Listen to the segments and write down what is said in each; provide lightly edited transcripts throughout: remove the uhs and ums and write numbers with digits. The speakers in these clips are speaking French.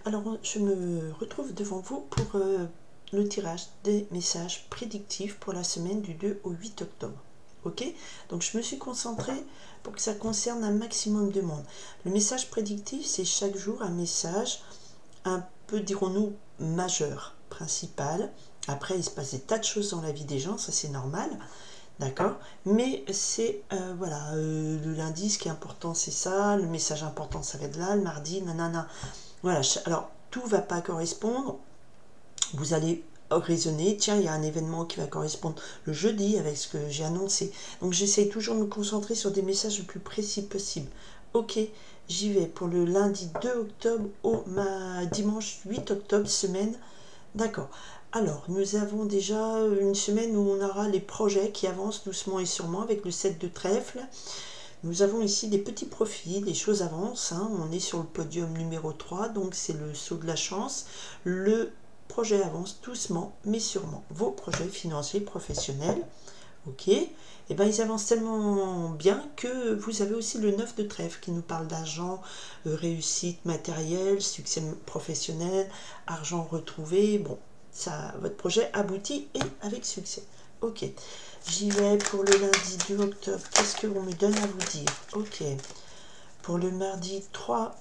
Alors, je me retrouve devant vous pour le tirage des messages prédictifs pour la semaine du 2 au 8 octobre. Ok? Donc, je me suis concentrée pour que ça concerne un maximum de monde. Le message prédictif, c'est chaque jour un message un peu, dirons-nous, majeur, principal. Après, il se passe des tas de choses dans la vie des gens, ça c'est normal. D'accord? Mais c'est, voilà, le lundi, ce qui est important, c'est ça. Le message important, ça va être là. Le mardi, nanana. Voilà, alors tout ne va pas correspondre. Vous allez raisonner, tiens, il y a un événement qui va correspondre le jeudi avec ce que j'ai annoncé. Donc j'essaye toujours de me concentrer sur des messages le plus précis possible. Ok, j'y vais pour le lundi 2 octobre au dimanche 8 octobre, semaine. D'accord. Alors, nous avons déjà une semaine où on aura les projets qui avancent doucement et sûrement avec le 7 de trèfle. Nous avons ici des petits profits, les choses avancent, hein. On est sur le podium numéro 3, donc c'est le saut de la chance. Le projet avance doucement mais sûrement. Vos projets financiers, professionnels, ok, et bien ils avancent tellement bien que vous avez aussi le 9 de trèfle qui nous parle d'argent, réussite matérielle, succès professionnel, argent retrouvé. Bon, ça, votre projet aboutit et avec succès. Ok, j'y vais pour le lundi 2 octobre. Qu'est-ce qu'on me donne à vous dire? Ok, pour le mardi 3,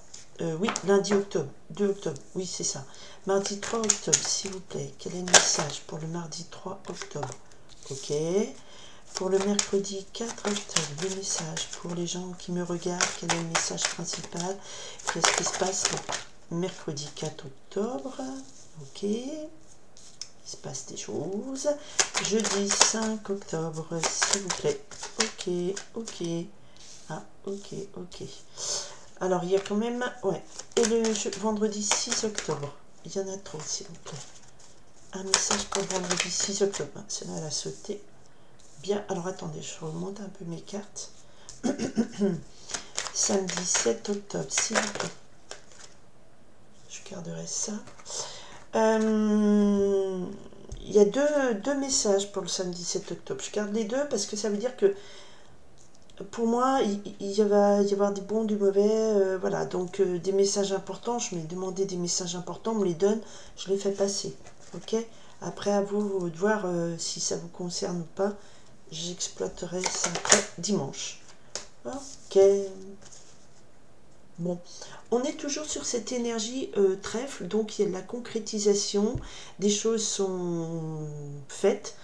oui, lundi octobre, 2 octobre, oui c'est ça. Mardi 3 octobre, s'il vous plaît, quel est le message pour le mardi 3 octobre? Ok, pour le mercredi 4 octobre, le message pour les gens qui me regardent, quel est le message principal? Qu'est-ce qui se passe le mercredi 4 octobre? Ok, il se passe des choses. Jeudi 5 octobre, s'il vous plaît. Ok, ok. Ah, ok, ok. Alors, il y a quand même... Ouais. Et le vendredi 6 octobre. Il y en a trop, s'il vous plaît. Un message pour vendredi 6 octobre. Celle-là, elle a sauté. Bien. Alors, attendez, je remonte un peu mes cartes. Samedi 7 octobre, s'il vous plaît. Je garderai ça. Il y a deux messages pour le samedi 7 octobre. Je garde les deux parce que ça veut dire que pour moi, il va y avoir du bon, du mauvais. Voilà, donc des messages importants, je m'ai demandé des messages importants, on me les donne, je les fais passer. Ok? Après, à vous de voir si ça vous concerne ou pas. J'exploiterai ça après dimanche. Ok. Bon, on est toujours sur cette énergie trèfle, donc il y a de la concrétisation, des choses sont faites,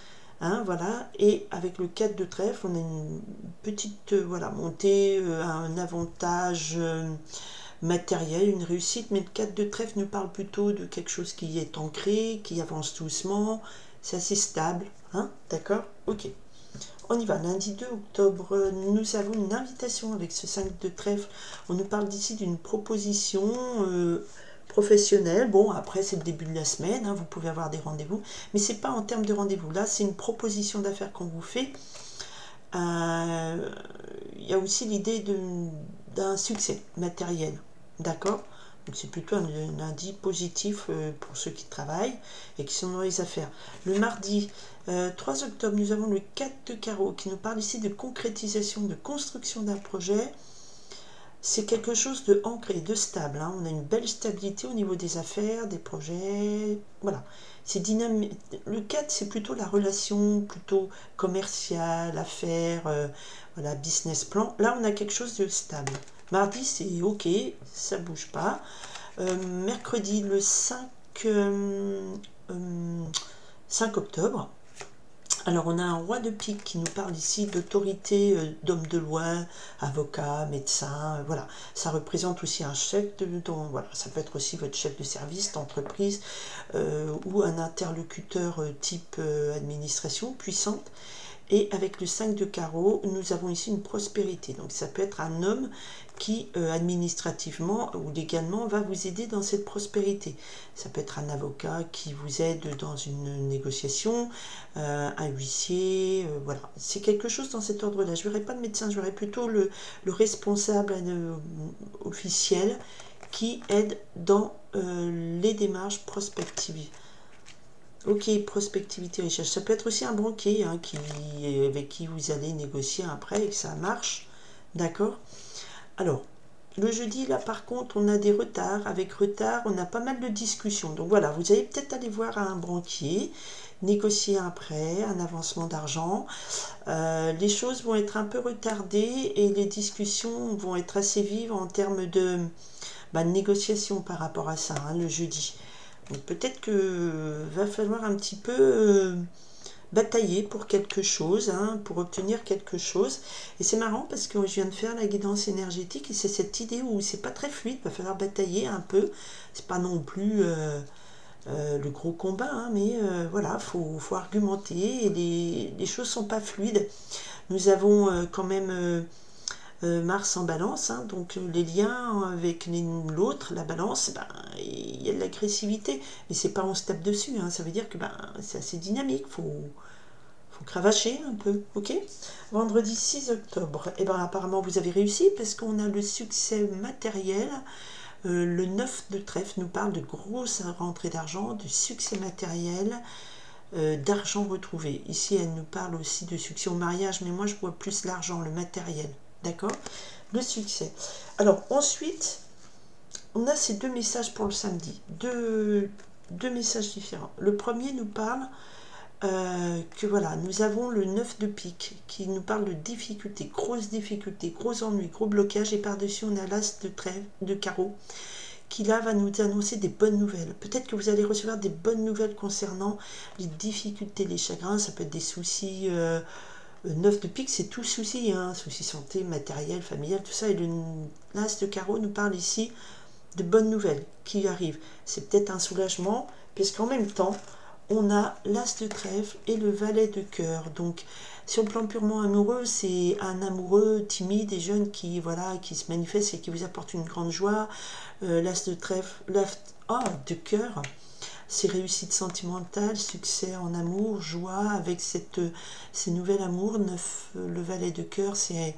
hein, voilà, et avec le 4 de trèfle, on a une petite voilà, montée, un avantage matériel, une réussite, mais le 4 de trèfle nous parle plutôt de quelque chose qui est ancré, qui avance doucement, c'est assez stable, hein, d'accord? Ok. On y va, lundi 2 octobre, nous avons une invitation avec ce 5 de trèfle. On nous parle d'ici d'une proposition professionnelle. Bon, après, c'est le début de la semaine, hein, vous pouvez avoir des rendez-vous, mais c'est pas en termes de rendez-vous. Là, c'est une proposition d'affaires qu'on vous fait. Il y a aussi l'idée d'un succès matériel, d'accord? Donc c'est plutôt un lundi positif pour ceux qui travaillent et qui sont dans les affaires. Le mardi 3 octobre, nous avons le 4 de carreau qui nous parle ici de concrétisation, de construction d'un projet. C'est quelque chose de ancré, de stable, hein. On a une belle stabilité au niveau des affaires, des projets. Voilà. C'est dynamique. Le 4, c'est plutôt la relation, plutôt commerciale, affaires, voilà, business plan. Là, on a quelque chose de stable. Mardi, c'est ok, ça bouge pas. Mercredi, le 5 octobre. Alors, on a un roi de pique qui nous parle ici d'autorité, d'homme de loi, avocat, médecin, voilà. Ça représente aussi un chef voilà, ça peut être aussi votre chef de service, d'entreprise, ou un interlocuteur type administration puissante. Et avec le 5 de carreau, nous avons ici une prospérité. Donc ça peut être un homme qui administrativement ou légalement va vous aider dans cette prospérité. Ça peut être un avocat qui vous aide dans une négociation, un huissier, voilà. C'est quelque chose dans cet ordre-là. Je ne verrai pas de médecin, je verrai plutôt le responsable officiel qui aide dans les démarches prospectives. Ok, prospectivité, recherche. Ça peut être aussi un banquier hein, avec qui vous allez négocier après et que ça marche. D'accord. Alors, Le jeudi, là, par contre, on a des retards. Avec retard, on a pas mal de discussions. Donc voilà, vous allez peut-être aller voir un banquier, négocier un prêt, un avancement d'argent. Les choses vont être un peu retardées et les discussions vont être assez vives en termes de négociation par rapport à ça, hein, le jeudi. Donc peut-être que va falloir un petit peu batailler pour quelque chose, hein, pour obtenir quelque chose. Et c'est marrant parce que je viens de faire la guidance énergétique et c'est cette idée où c'est pas très fluide, il va falloir batailler un peu. C'est pas non plus le gros combat, hein, mais voilà, faut argumenter et les choses sont pas fluides. Nous avons quand même Mars en balance, hein, donc les liens avec l'autre, la balance, il y a de l'agressivité, mais c'est pas on se tape dessus, hein, ça veut dire que c'est assez dynamique, faut cravacher un peu, ok. Vendredi 6 octobre, et apparemment vous avez réussi parce qu'on a le succès matériel. Le 9 de trèfle nous parle de grosses rentrées d'argent, de succès matériel, d'argent retrouvé. Ici elle nous parle aussi de succès au mariage, mais moi je vois plus l'argent, le matériel. D'accord, le succès. Alors ensuite, on a ces deux messages pour le samedi, deux messages différents. Le premier nous parle que voilà, nous avons le 9 de pique qui nous parle de difficultés, gros ennuis, gros blocages, et par-dessus on a l'as de trèfle, de carreau, qui là va nous annoncer des bonnes nouvelles. Peut-être que vous allez recevoir des bonnes nouvelles concernant les difficultés, les chagrins, ça peut être des soucis. 9 de pique, c'est tout souci, hein, souci santé, matériel, familial, tout ça. Et l'as de carreau nous parle ici de bonnes nouvelles qui arrivent. C'est peut-être un soulagement, puisqu'en même temps, on a l'as de trèfle et le valet de cœur. Donc, sur le plan purement amoureux, c'est un amoureux timide et jeune qui, voilà, qui se manifeste et qui vous apporte une grande joie. L'as de trèfle, de cœur, c'est réussite sentimentale, succès en amour, joie avec ces nouvelles amours. Le valet de cœur, c'est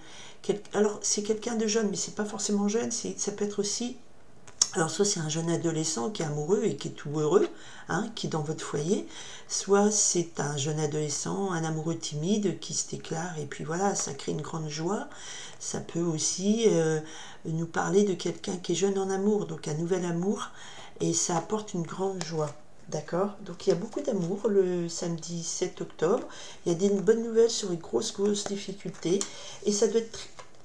quelqu'un de jeune, mais c'est pas forcément jeune, ça peut être aussi, alors soit c'est un jeune adolescent qui est amoureux et qui est tout heureux, hein, qui est dans votre foyer, soit c'est un jeune adolescent, un amoureux timide qui se déclare et puis voilà, ça crée une grande joie. Ça peut aussi nous parler de quelqu'un qui est jeune en amour, donc un nouvel amour, et ça apporte une grande joie. D'accord? Donc il y a beaucoup d'amour le samedi 7 octobre. Il y a des bonnes nouvelles sur les grosses difficultés. Et ça doit être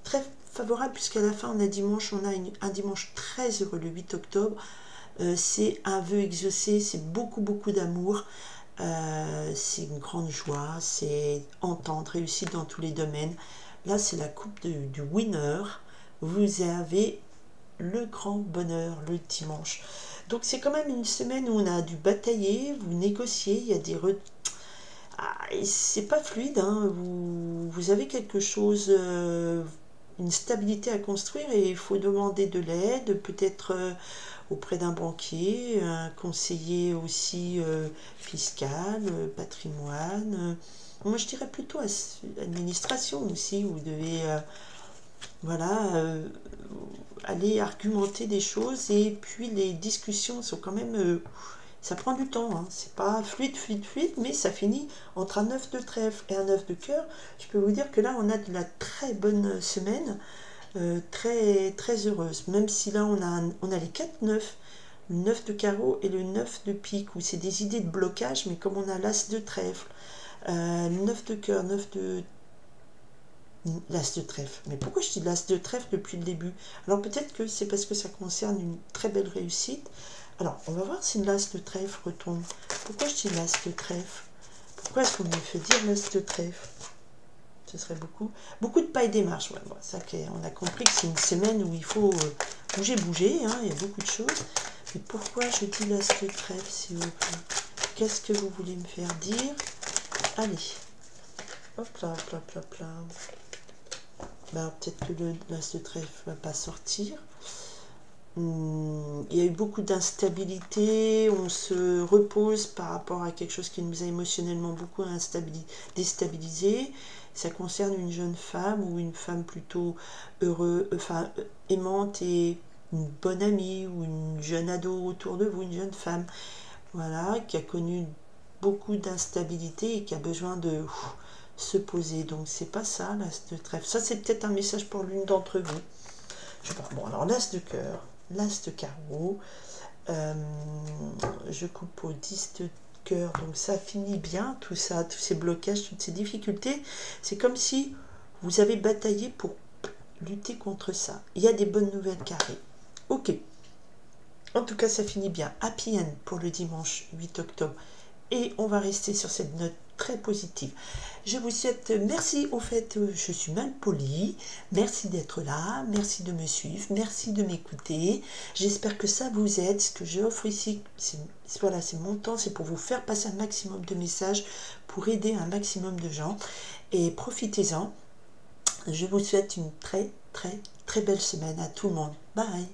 très favorable puisqu'à la fin, on a un dimanche très heureux, le 8 octobre. C'est un vœu exaucé, c'est beaucoup d'amour. C'est une grande joie, c'est entente, réussite dans tous les domaines. Là, c'est la coupe du winner. Vous avez le grand bonheur le dimanche. Donc c'est quand même une semaine où on a dû batailler, vous négocier, il y a des c'est pas fluide, hein. Vous avez quelque chose, une stabilité à construire et il faut demander de l'aide, peut-être auprès d'un banquier, un conseiller aussi fiscal, patrimoine. Moi je dirais plutôt administration aussi, vous devez voilà, aller argumenter des choses et puis les discussions sont quand même, ça prend du temps, hein. C'est pas fluide, mais ça finit entre un 9 de trèfle et un 9 de cœur. Je peux vous dire que là on a de la très bonne semaine, très heureuse, même si là on a les 4 9, le 9 de carreau et le 9 de pique, où c'est des idées de blocage, mais comme on a l'as de trèfle, le 9 de cœur, 9 de l'as de trèfle. Mais pourquoi je dis l'as de trèfle depuis le début? Alors peut-être que c'est parce que ça concerne une très belle réussite. Alors on va voir si l'as de trèfle retombe. Pourquoi je dis l'as de trèfle? Pourquoi est-ce qu'on me fait dire l'as de trèfle? Ce serait beaucoup de pas et démarches. Ouais, bon, ça, on a compris que c'est une semaine où il faut bouger, hein, il y a beaucoup de choses. Mais pourquoi je dis l'as de trèfle, s'il vous plaît? Qu'est-ce que vous voulez me faire dire? Allez. Hop là, hop là, hop là, hop là. Peut-être que l'as de trèfle ne va pas sortir. Il y a eu beaucoup d'instabilité, on se repose par rapport à quelque chose qui nous a émotionnellement beaucoup déstabilisé. Ça concerne une jeune femme ou une femme plutôt aimante et une bonne amie ou une jeune ado autour de vous, une jeune femme, voilà, qui a connu beaucoup d'instabilité et qui a besoin de se poser. Donc c'est pas ça l'as de trèfle. Ça c'est peut-être un message pour l'une d'entre vous. Je sais pas. Bon, alors l'as de cœur, l'as de carreau. Je coupe au 10 de cœur, donc ça finit bien, tout ça, tous ces blocages, toutes ces difficultés. C'est comme si vous avez bataillé pour lutter contre ça. Il y a des bonnes nouvelles qui arrivent. Ok. En tout cas, ça finit bien. Happy end pour le dimanche 8 octobre. Et on va rester sur cette note très positive. Je vous souhaite, merci au fait, je suis mal polie, merci d'être là, merci de me suivre, merci de m'écouter. J'espère que ça vous aide. Ce que j'offre ici, voilà, c'est mon temps, c'est pour vous faire passer un maximum de messages, pour aider un maximum de gens. Et profitez-en. Je vous souhaite une très belle semaine à tout le monde. Bye.